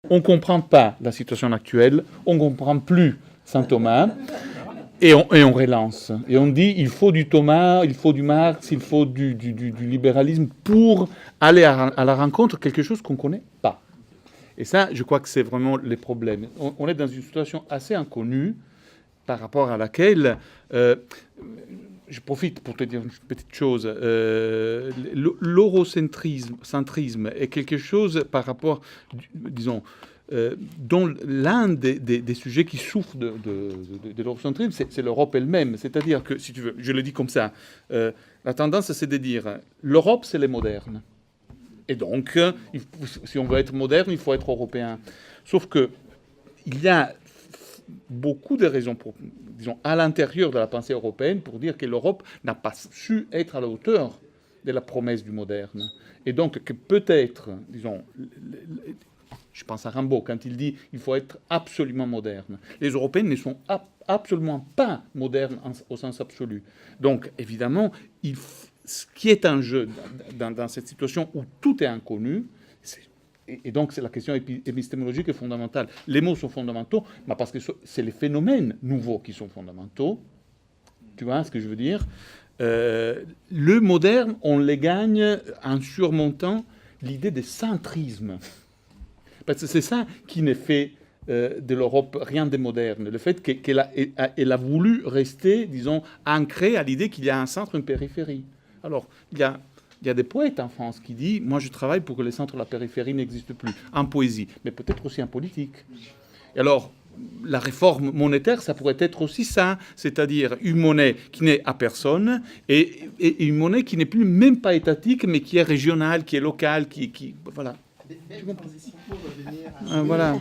On ne comprend pas la situation actuelle, on ne comprend plus Saint Thomas, et on relance. Et on dit il faut du Thomas, il faut du Marx, il faut du libéralisme pour aller à la rencontre de quelque chose qu'on ne connaît pas. Et ça, je crois que c'est vraiment les problèmes. On est dans une situation assez inconnue par rapport à laquelle... je profite pour te dire une petite chose. L'eurocentrisme est quelque chose par rapport, disons, dont l'un des sujets qui souffrent de l'eurocentrisme, c'est l'Europe elle-même. C'est-à-dire que, si tu veux, je le dis comme ça, la tendance, c'est de dire l'Europe, c'est les modernes. Et donc, si on veut être moderne, il faut être européen. Sauf que il y a beaucoup de raisons, disons, à l'intérieur de la pensée européenne pour dire que l'Europe n'a pas su être à la hauteur de la promesse du moderne. Et donc, que peut-être, disons, je pense à Rimbaud, quand il dit qu'il faut être absolument moderne. Les Européens ne sont absolument pas modernes au sens absolu. Donc, évidemment, ce qui est en jeu dans cette situation où tout est inconnu, et donc c'est la question épistémologique est fondamentale. Les mots sont fondamentaux, mais parce que c'est les phénomènes nouveaux qui sont fondamentaux. Tu vois ce que je veux dire ? Le moderne, on les gagne en surmontant l'idée de centrisme. Parce que c'est ça qui ne fait de l'Europe rien de moderne. Le fait qu'elle a voulu rester, disons, ancrée à l'idée qu'il y a un centre, une périphérie. Alors, il y a des poètes en France qui disent « Moi, je travaille pour que les centres de la périphérie n'existent plus », en poésie, mais peut-être aussi en politique. Et alors, la réforme monétaire, ça pourrait être aussi ça, c'est-à-dire une monnaie qui n'est à personne et une monnaie qui n'est plus même pas étatique, mais qui est régionale, qui est locale, qui voilà. Belle transition pour revenir à... Voilà.